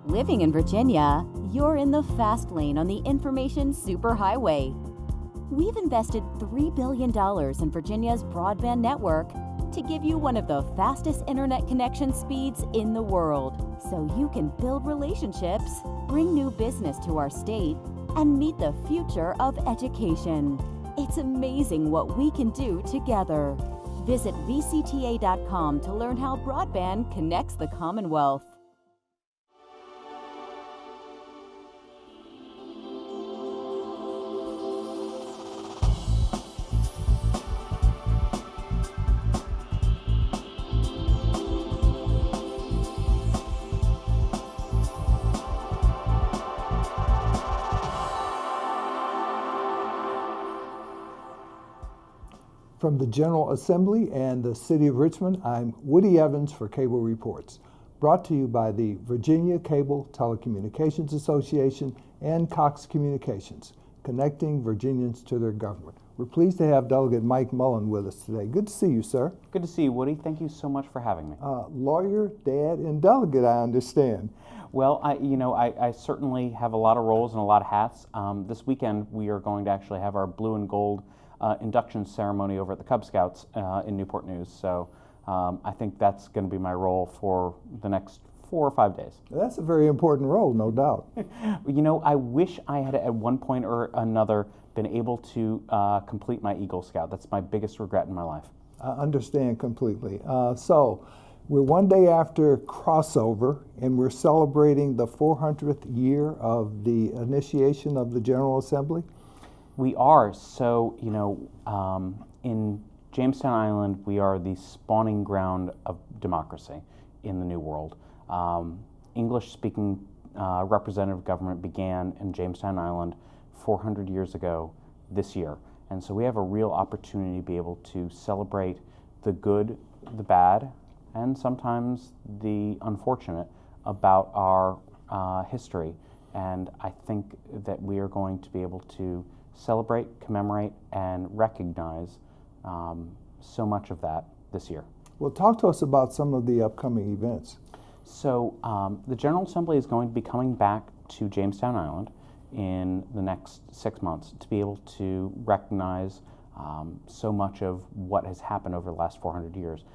Living in Virginia, you're in the fast lane on the information superhighway. We've invested $3 billion in Virginia's broadband network to give you one of the fastest internet connection speeds in the world, so you can build relationships, bring new business to our state, and meet the future of education. It's amazing what we can do together. Visit VCTA.com to learn how broadband connects the Commonwealth. From the General Assembly and the City of Richmond, I'm Woody Evans for Cable Reports, brought to you by the Virginia Cable Telecommunications Association and Cox Communications, connecting Virginians to their government. We're pleased to have Delegate Mike Mullin with us today. Good to see you, sir. Good to see you, Woody. Thank you so much for having me. Lawyer, dad, and delegate, I understand. Well, I certainly have a lot of roles and a lot of hats. This weekend, we are going to actually have our blue and gold induction ceremony over at the Cub Scouts in Newport News. So I think that's going to be my role for the next 4 or 5 days. That's a very important role, no doubt. I wish I had at one point or another been able to complete my Eagle Scout. That's my biggest regret in my life. I understand completely. So we're one day after crossover, and we're celebrating the 400th year of the initiation of the General Assembly. We are. So, in Jamestown Island, we are the spawning ground of democracy in the New World. English-speaking representative government began in Jamestown Island 400 years ago this year. And so we have a real opportunity to be able to celebrate the good, the bad, and sometimes the unfortunate about our history. And I think that we are going to be able to celebrate, commemorate, and recognize so much of that this year. Well, talk to us about some of the upcoming events. So the General Assembly is going to be coming back to Jamestown Island in the next 6 months to be able to recognize so much of what has happened over the last 400 years.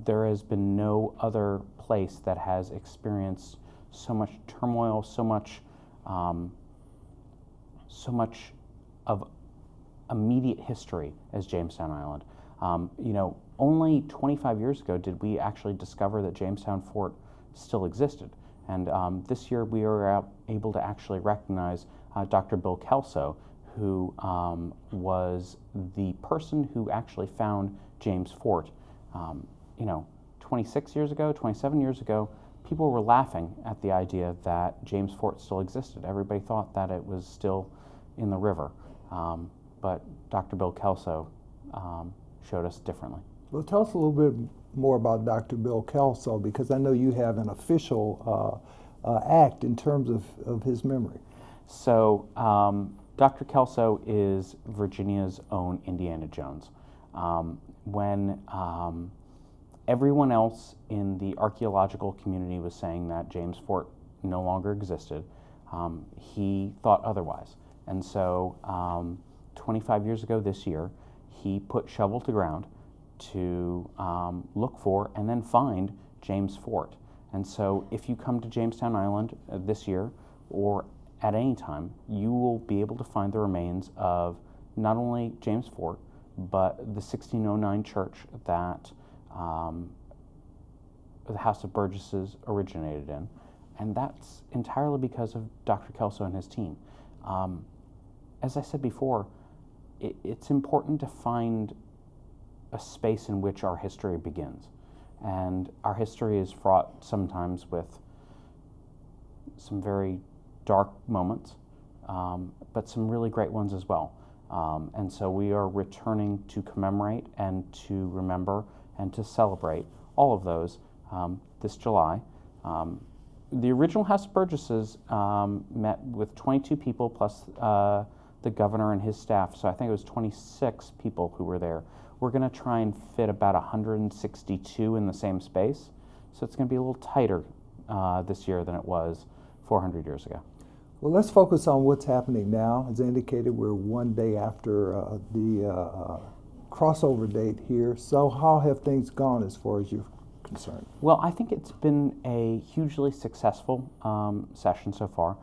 There has been no other place that has experienced so much turmoil, so much of immediate history as Jamestown Island. Only 25 years ago did we actually discover that Jamestown Fort still existed. And this year we were able to actually recognize Dr. Bill Kelso, who was the person who actually found James Fort. 26 years ago, 27 years ago, people were laughing at the idea that James Fort still existed. Everybody thought that it was still in the river. But Dr. Bill Kelso showed us differently. Well, tell us a little bit more about Dr. Bill Kelso, because I know you have an official act in terms of his memory. So Dr. Kelso is Virginia's own Indiana Jones. When everyone else in the archaeological community was saying that James Fort no longer existed, he thought otherwise. And so 25 years ago this year, he put shovel to ground to look for and then find James Fort. And so if you come to Jamestown Island this year or at any time, you will be able to find the remains of not only James Fort, but the 1609 church that the House of Burgesses originated in. And that's entirely because of Dr. Kelso and his team. As I said before, it's important to find a space in which our history begins. And our history is fraught sometimes with some very dark moments, but some really great ones as well. And so we are returning to commemorate and to remember and to celebrate all of those this July. The original House of Burgesses met with 22 people plus the governor and his staff, so I think it was 26 people who were there. We're going to try and fit about 162 in the same space, so it's going to be a little tighter this year than it was 400 years ago. Well, let's focus on what's happening now. As indicated, we're one day after the crossover date here. So how have things gone as far as you're concerned? Well, I think it's been a hugely successful session so far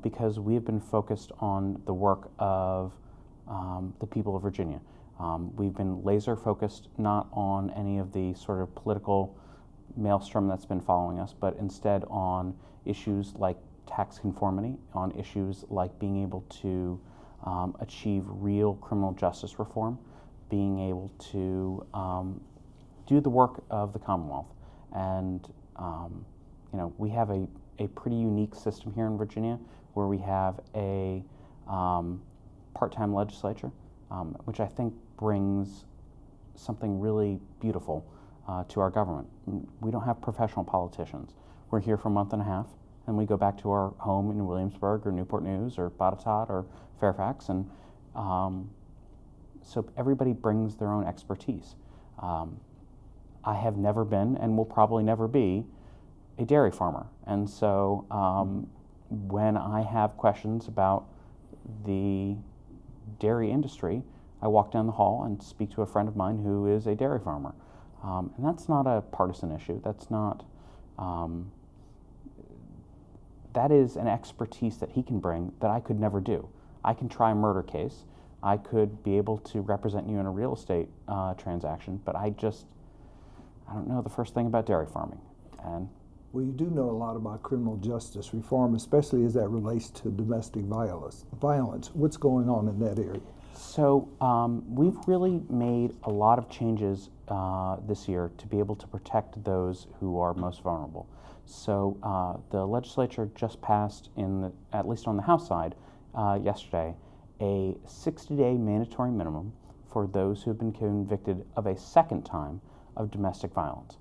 because we have been focused on the work of the people of Virginia. We've been laser focused not on any of the sort of political maelstrom that's been following us, but instead on issues like tax conformity, on issues like being able to achieve real criminal justice reform, being able to do the work of the Commonwealth. And we have a pretty unique system here in Virginia where we have a part-time legislature, which I think brings something really beautiful to our government. We don't have professional politicians. We're here for a month and a half, and we go back to our home in Williamsburg or Newport News or Botetourt or Fairfax, and so everybody brings their own expertise. I have never been, and will probably never be, a dairy farmer, and so when I have questions about the dairy industry, I walk down the hall and speak to a friend of mine who is a dairy farmer. And that's not a partisan issue. That's not, that is an expertise that he can bring that I could never do. I can try a murder case. I could be able to represent you in a real estate transaction, but I don't know the first thing about dairy farming. And well, you do know a lot about criminal justice reform, especially as that relates to domestic violence. What's going on in that area? So we've really made a lot of changes this year to be able to protect those who are most vulnerable. So the legislature just passed, at least on the House side, yesterday, a 60-day mandatory minimum for those who have been convicted of a second time of domestic violence.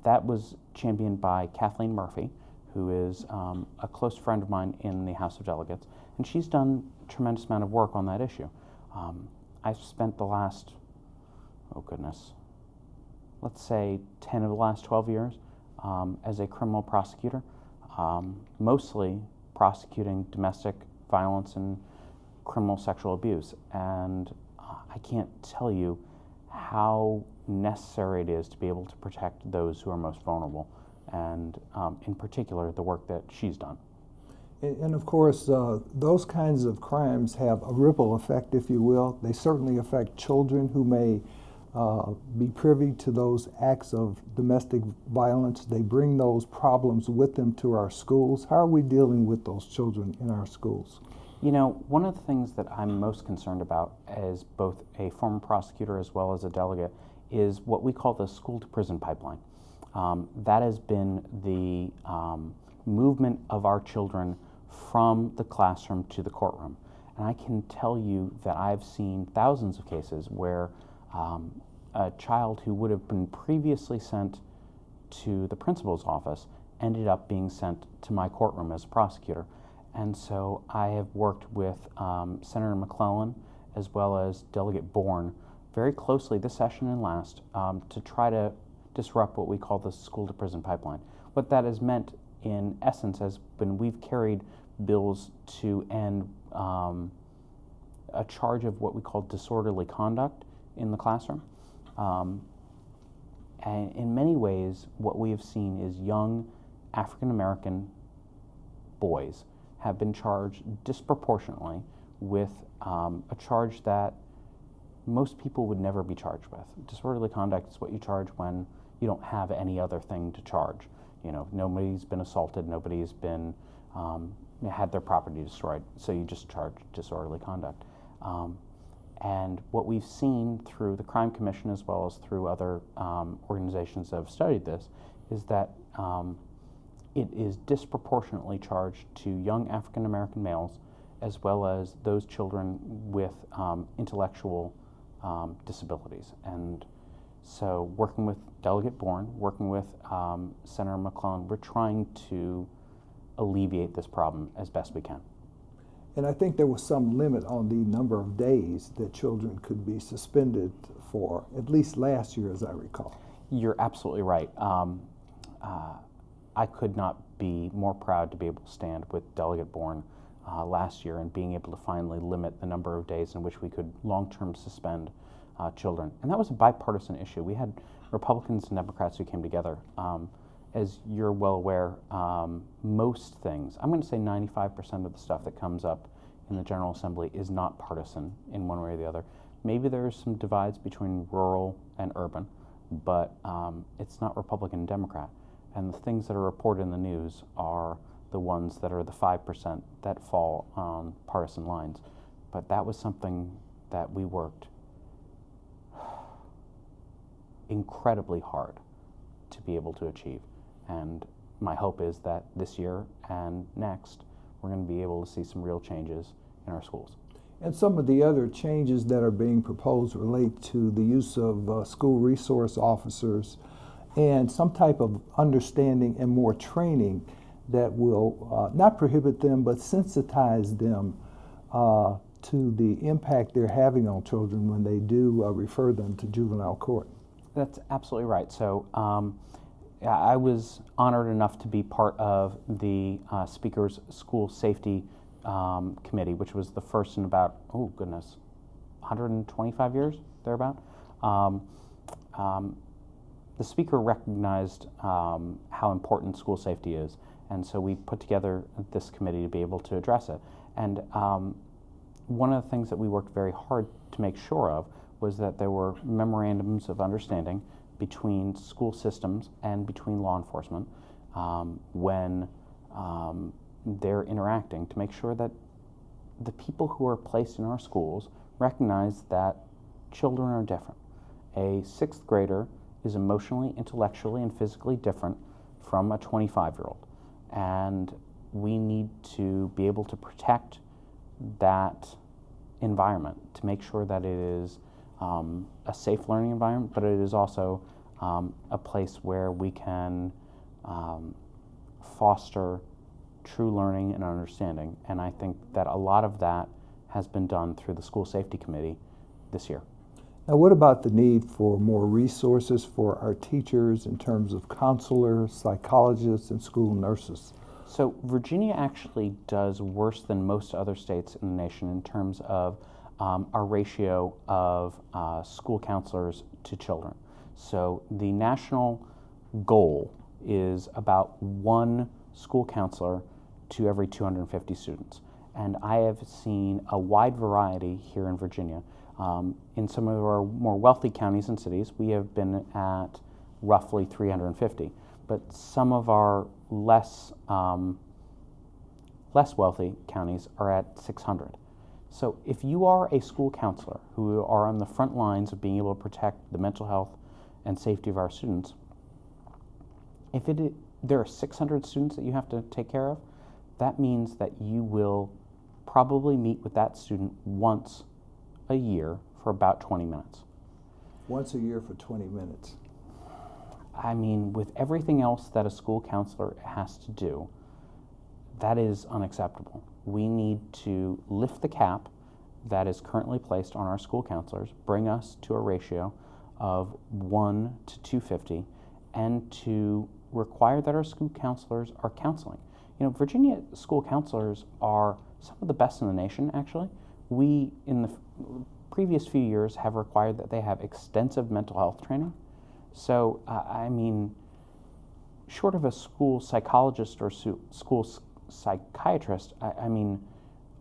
That was championed by Kathleen Murphy, who is a close friend of mine in the House of Delegates, and she's done a tremendous amount of work on that issue. I've spent the last, let's say 10 of the last 12 years as a criminal prosecutor, mostly prosecuting domestic violence and criminal sexual abuse. And I can't tell you how necessary it is to be able to protect those who are most vulnerable, and in particular, the work that she's done. And of course, those kinds of crimes have a ripple effect, if you will. They certainly affect children who may be privy to those acts of domestic violence. They bring those problems with them to our schools. How are we dealing with those children in our schools? You know, one of the things that I'm most concerned about as both a former prosecutor as well as a delegate is what we call the school-to-prison pipeline. That has been the movement of our children from the classroom to the courtroom. And I can tell you that I've seen thousands of cases where a child who would have been previously sent to the principal's office ended up being sent to my courtroom as a prosecutor. And so I have worked with Senator McClellan as well as Delegate Bourne very closely this session and last to try to disrupt what we call the school-to-prison pipeline. What that has meant in essence has been we've carried bills to end a charge of what we call disorderly conduct in the classroom. And in many ways, what we have seen is young African-American boys have been charged disproportionately with a charge that most people would never be charged with. Disorderly conduct is what you charge when you don't have any other thing to charge. You know, nobody's been assaulted, nobody's been had their property destroyed, so you just charge disorderly conduct. And what we've seen through the Crime Commission as well as through other organizations that have studied this is that it is disproportionately charged to young African American males as well as those children with intellectual disabilities. And so working with Delegate Bourne, working with Senator McClellan, we're trying to alleviate this problem as best we can. And I think there was some limit on the number of days that children could be suspended for, at least last year, as I recall. You're absolutely right. I could not be more proud to be able to stand with Delegate Bourne last year and being able to finally limit the number of days in which we could long-term suspend children. And that was a bipartisan issue. We had Republicans and Democrats who came together. As you're well aware, most things, I'm going to say 95% of the stuff that comes up in the General Assembly is not partisan in one way or the other. Maybe there's some divides between rural and urban, but it's not Republican and Democrat. And the things that are reported in the news are the ones that are the 5% that fall on partisan lines. But that was something that we worked incredibly hard to be able to achieve. And my hope is that this year and next, we're going to be able to see some real changes in our schools. And some of the other changes that are being proposed relate to the use of school resource officers and some type of understanding and more training that will not prohibit them, but sensitize them to the impact they're having on children when they do refer them to juvenile court. That's absolutely right. So I was honored enough to be part of the Speaker's School Safety Committee, which was the first in about, 125 years, thereabout. The Speaker recognized how important school safety is, and so we put together this committee to be able to address it. And one of the things that we worked very hard to make sure of was that there were memorandums of understanding between school systems and between law enforcement when they're interacting, to make sure that the people who are placed in our schools recognize that children are different. A 6th grader is emotionally, intellectually, and physically different from a 25-year-old. And we need to be able to protect that environment to make sure that it is a safe learning environment, but it is also a place where we can foster true learning and understanding. And I think that a lot of that has been done through the School Safety Committee this year. Now, what about the need for more resources for our teachers in terms of counselors, psychologists, and school nurses? So Virginia actually does worse than most other states in the nation in terms of our ratio of school counselors to children. So the national goal is about 1 school counselor to every 250 students. And I have seen a wide variety here in Virginia. In some of our more wealthy counties and cities, we have been at roughly 350. But some of our less wealthy counties are at 600. So if you are a school counselor who are on the front lines of being able to protect the mental health and safety of our students, if there are 600 students that you have to take care of, that means that you will probably meet with that student once a year for about 20 minutes. Once a year for 20 minutes. I mean, with everything else that a school counselor has to do, that is unacceptable. We need to lift the cap that is currently placed on our school counselors, bring us to a ratio of 1 to 250, and to require that our school counselors are counseling. You know, Virginia school counselors are some of the best in the nation, actually. We, in the previous few years, have required that they have extensive mental health training. So, I mean, short of a school psychologist or school psychiatrist, I mean,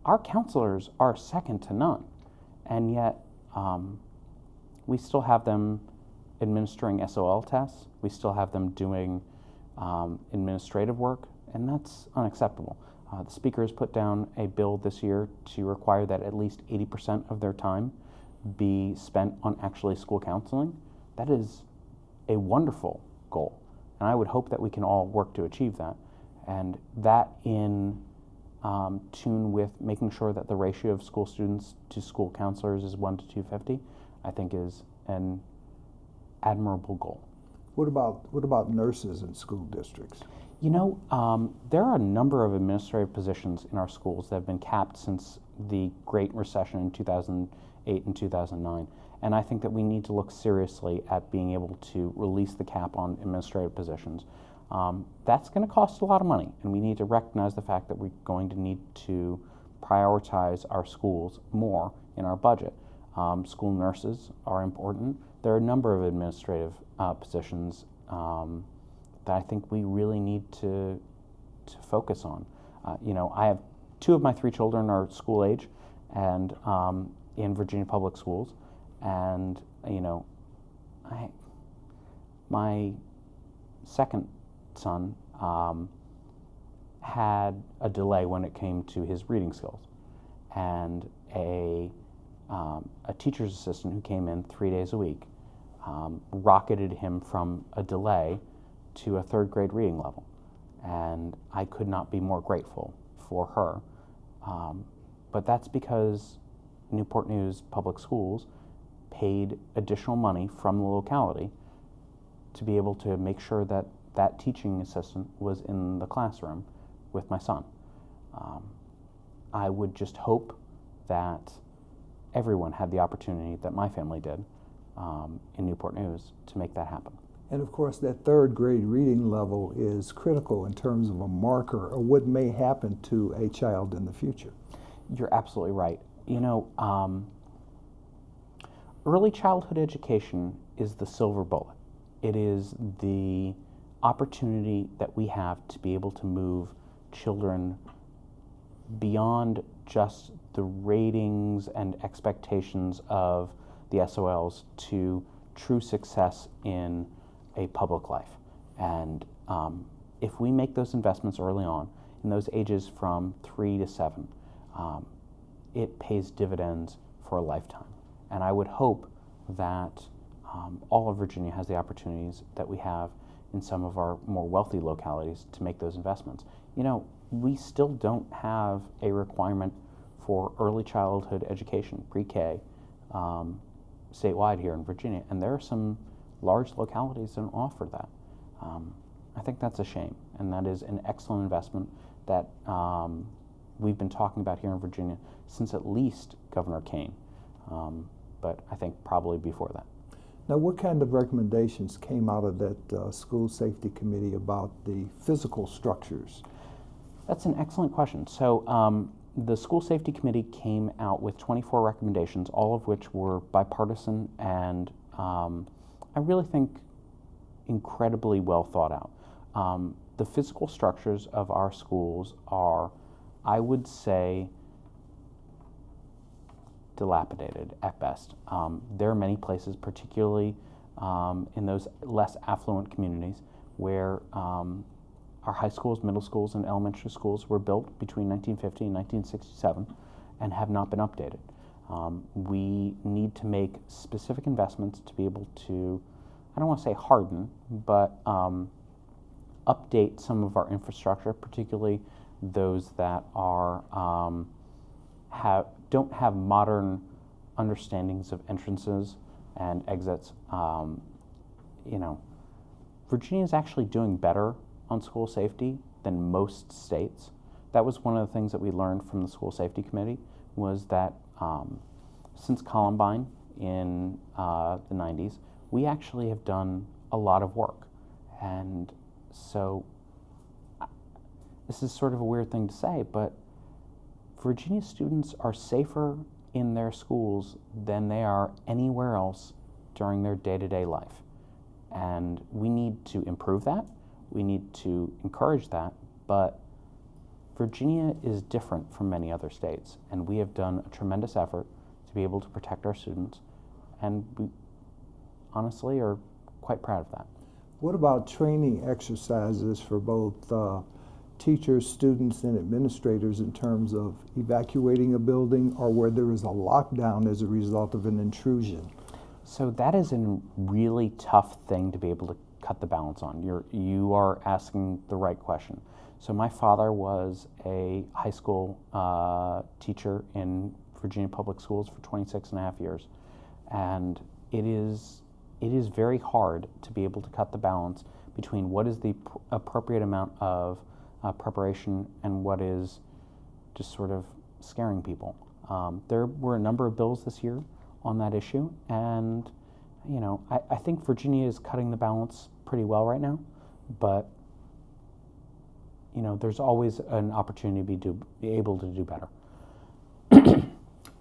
our counselors are second to none. And yet, we still have them administering SOL tests. We still have them doing administrative work, and that's unacceptable. The Speaker has put down a bill this year to require that at least 80% of their time be spent on actually school counseling. That is a wonderful goal, and I would hope that we can all work to achieve that. And that in tune with making sure that the ratio of school students to school counselors is 1 to 250, I think is an admirable goal. What about nurses in school districts? You know, there are a number of administrative positions in our schools that have been capped since the Great Recession in 2008 and 2009. And I think that we need to look seriously at being able to release the cap on administrative positions. That's going to cost a lot of money, and we need to recognize the fact that we're going to need to prioritize our schools more in our budget. School nurses are important. There are a number of administrative positions that I think we really need to focus on. I have 2 of my 3 children are school age, and in Virginia public schools, and my second son had a delay when it came to his reading skills, and a teacher's assistant who came in 3 days a week rocketed him from a delay to a 3rd grade reading level, and I could not be more grateful for her. But that's because Newport News Public Schools paid additional money from the locality to be able to make sure that that teaching assistant was in the classroom with my son. I would just hope that everyone had the opportunity that my family did in Newport News to make that happen. And of course, that 3rd grade reading level is critical in terms of a marker of what may happen to a child in the future. You're absolutely right. Early childhood education is the silver bullet. It is the opportunity that we have to be able to move children beyond just the ratings and expectations of the SOLs to true success in a public life. And if we make those investments early on, in those ages from 3 to 7, it pays dividends for a lifetime. And I would hope that all of Virginia has the opportunities that we have in some of our more wealthy localities to make those investments. We still don't have a requirement for early childhood education, pre-K, statewide here in Virginia, and there are some large localities that don't offer that. I think that's a shame, and that is an excellent investment that we've been talking about here in Virginia since at least Governor Kane, but I think probably before that. Now, what kind of recommendations came out of that school safety committee about the physical structures? That's an excellent question. So the school safety committee came out with 24 recommendations, all of which were bipartisan and I really think incredibly well thought out. The physical structures of our schools are, I would say, dilapidated at best. There are many places, particularly in those less affluent communities, where our high schools, middle schools, and elementary schools were built between 1950 and 1967 and have not been updated. We need to make specific investments to be able to, I don't want to say harden, but update some of our infrastructure, particularly those that are don't have modern understandings of entrances and exits. Virginia is actually doing better on school safety than most states. That was one of the things that we learned from the school safety committee, was that since Columbine in the 90s, we actually have done a lot of work. And so this is sort of a weird thing to say, but Virginia students are safer in their schools than they are anywhere else during their day-to-day life. And we need to improve that. We need to encourage that. But Virginia is different from many other states, and we have done a tremendous effort to be able to protect our students, and we honestly are quite proud of that. What about training exercises for both teachers, students, and administrators in terms of evacuating a building or where there is a lockdown as a result of an intrusion? So that is a really tough thing to be able to cut the balance on. You are asking the right question. So my father was a high school teacher in Virginia public schools for 26 and a half years. And it is very hard to be able to cut the balance between what is the appropriate amount of preparation and what is just sort of scaring people. There were a number of bills this year on that issue, and I think Virginia is cutting the balance pretty well right now, but there's always an opportunity to be able to do better. And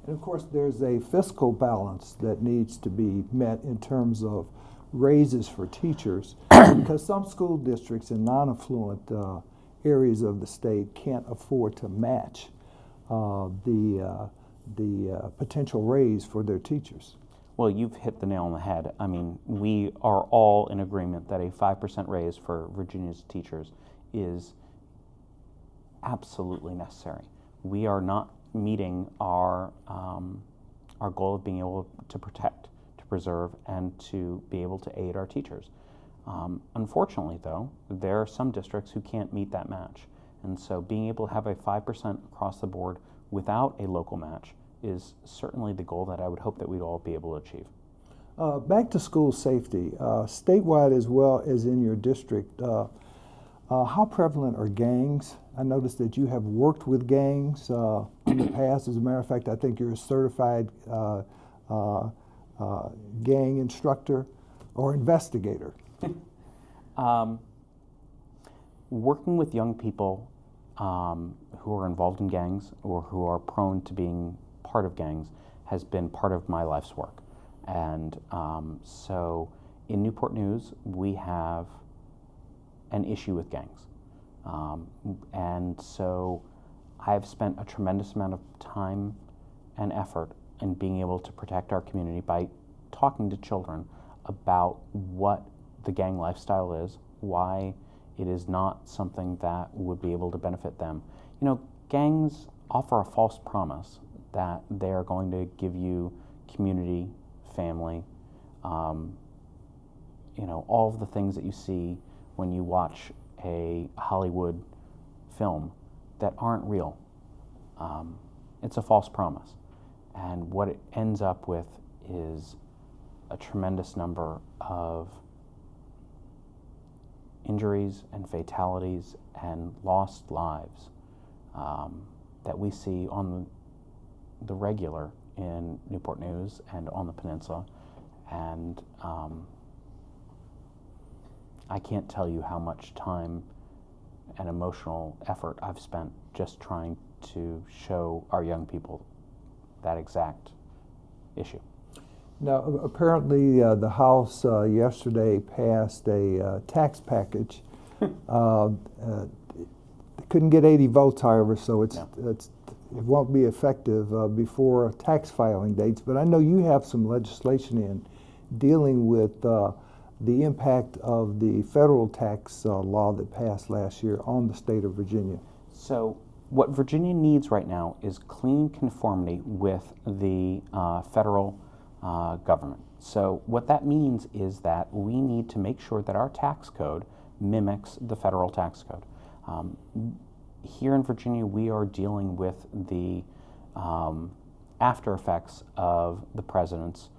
of course, there's a fiscal balance that needs to be met in terms of raises for teachers, because some school districts in non-affluent areas of the state can't afford to match the potential raise for their teachers. Well, you've hit the nail on the head. I mean, we are all in agreement that a 5% raise for Virginia's teachers is absolutely necessary. We are not meeting our goal of being able to protect, to preserve, and to be able to aid our teachers. Unfortunately, though, there are some districts who can't meet that match. And so being able to have a 5% across the board without a local match is certainly the goal that I would hope that we'd all be able to achieve. Back to school safety, statewide as well as in your district, how prevalent are gangs? I noticed that you have worked with gangs in the past. As a matter of fact, I think you're a certified gang instructor or investigator. Working with young people who are involved in gangs or who are prone to being part of gangs has been part of my life's work. And so in Newport News, we have an issue with gangs. And so I've spent a tremendous amount of time and effort in being able to protect our community by talking to children about what the gang lifestyle is, why it is not something that would be able to benefit them. Gangs offer a false promise that they are going to give you community, family, all of the things that you see when you watch a Hollywood film that aren't real. It's a false promise. And what it ends up with is a tremendous number of injuries and fatalities and lost lives that we see on the regular in Newport News and on the peninsula. And I can't tell you how much time and emotional effort I've spent just trying to show our young people that exact issue. Now, apparently the House yesterday passed a tax package. Couldn't get 80 votes, however, so it won't be effective before tax filing dates. But I know you have some legislation in dealing with the impact of the federal tax law that passed last year on the state of Virginia. So what Virginia needs right now is clean conformity with the federal government. So what that means is that we need to make sure that our tax code mimics the federal tax code. Here in Virginia, we are dealing with the after effects of the president's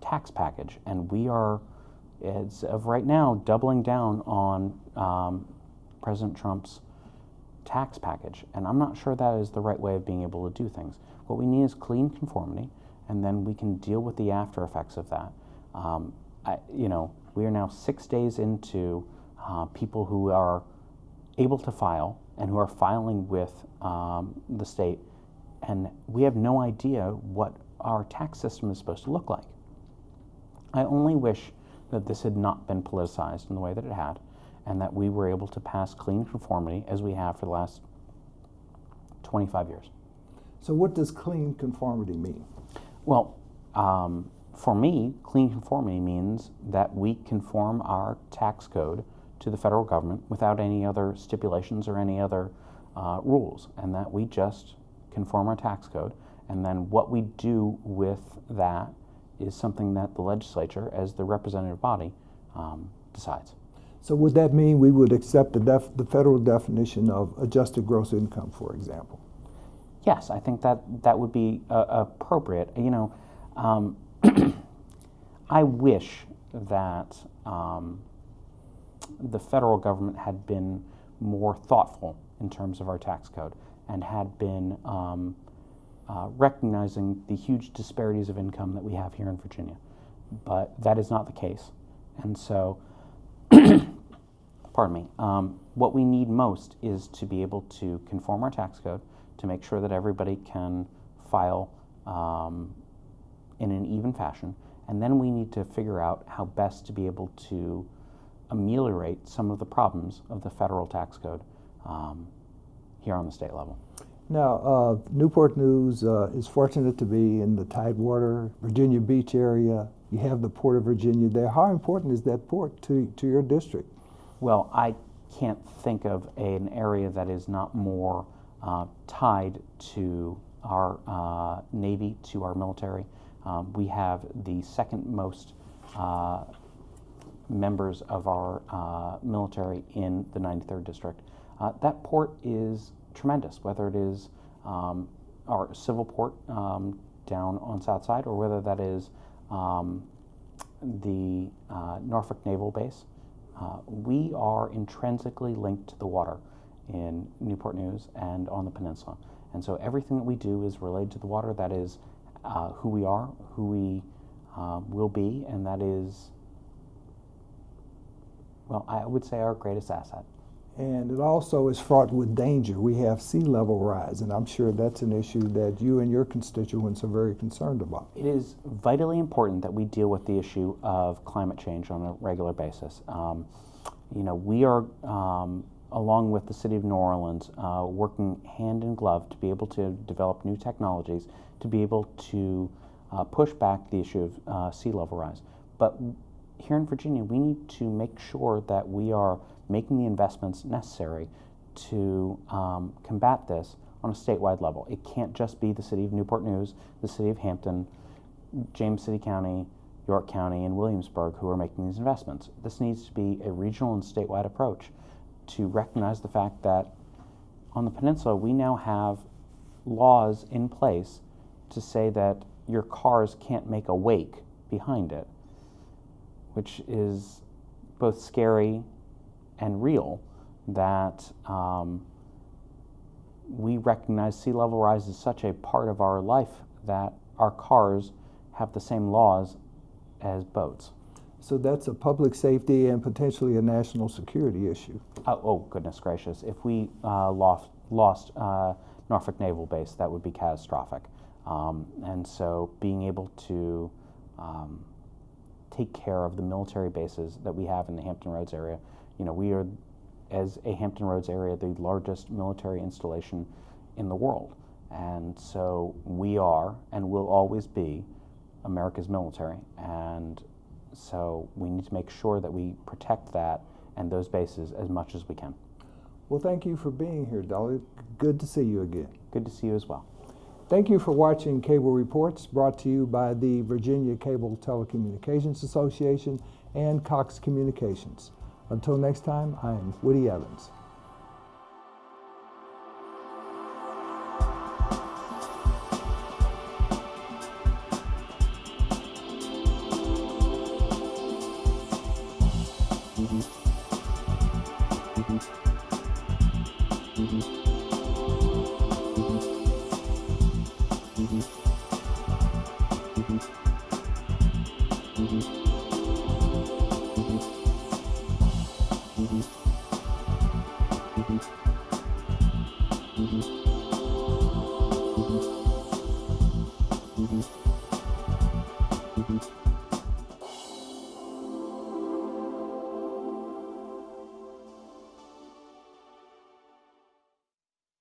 tax package, and we are, as of right now, doubling down on President Trump's tax package, and I'm not sure that is the right way of being able to do things. What we need is clean conformity, and then we can deal with the after effects of that. We are now 6 days into people who are able to file and who are filing with the state, and we have no idea what our tax system is supposed to look like. I only wish that this had not been politicized in the way that it had, and that we were able to pass clean conformity as we have for the last 25 years. So what does clean conformity mean? Well, for me, clean conformity means that we conform our tax code to the federal government without any other stipulations or any other rules, and that we just conform our tax code, and then what we do with that is something that the legislature, as the representative body, decides. So would that mean we would accept the federal definition of adjusted gross income, for example? Yes, I think that would be appropriate. I wish that the federal government had been more thoughtful in terms of our tax code and had been recognizing the huge disparities of income that we have here in Virginia. But that is not the case. And so pardon me, what we need most is to be able to conform our tax code to make sure that everybody can file in an even fashion, and then we need to figure out how best to be able to ameliorate some of the problems of the federal tax code here on the state level. Now, Newport News is fortunate to be in the Tidewater, Virginia Beach area. You have the Port of Virginia there. How important is that port to your district? Well, I can't think of an area that is not more tied to our Navy, to our military. We have the second most members of our military in the 93rd District. That port is tremendous, whether it is our civil port down on South Side, or whether that is the Norfolk Naval Base. We are intrinsically linked to the water in Newport News and on the peninsula. And so everything that we do is related to the water. That is who we are, who we will be, and that is, well, I would say our greatest asset. And it also is fraught with danger. We have sea level rise, and I'm sure that's an issue that you and your constituents are very concerned about. It is vitally important that we deal with the issue of climate change on a regular basis. We are, along with the City of New Orleans, working hand in glove to be able to develop new technologies to be able to push back the issue of sea level rise. But here in Virginia, we need to make sure that we are making the investments necessary to combat this on a statewide level. It can't just be the City of Newport News, the City of Hampton, James City County, York County, and Williamsburg who are making these investments. This needs to be a regional and statewide approach to recognize the fact that on the peninsula we now have laws in place to say that your cars can't make a wake behind it, which is both scary and real, that we recognize sea level rise is such a part of our life that our cars have the same laws as boats. So that's a public safety and potentially a national security issue. Oh, goodness gracious. If we lost Norfolk Naval Base, that would be catastrophic. And so being able to take care of the military bases that we have in the Hampton Roads area, we are, as a Hampton Roads area, the largest military installation in the world. And so we are and will always be America's military. And so we need to make sure that we protect that and those bases as much as we can. Well, thank you for being here, Dolly. Good to see you again. Good to see you as well. Thank you for watching Cable Reports, brought to you by the Virginia Cable Telecommunications Association and Cox Communications. Until next time, I am Woody Evans. Mm-hmm.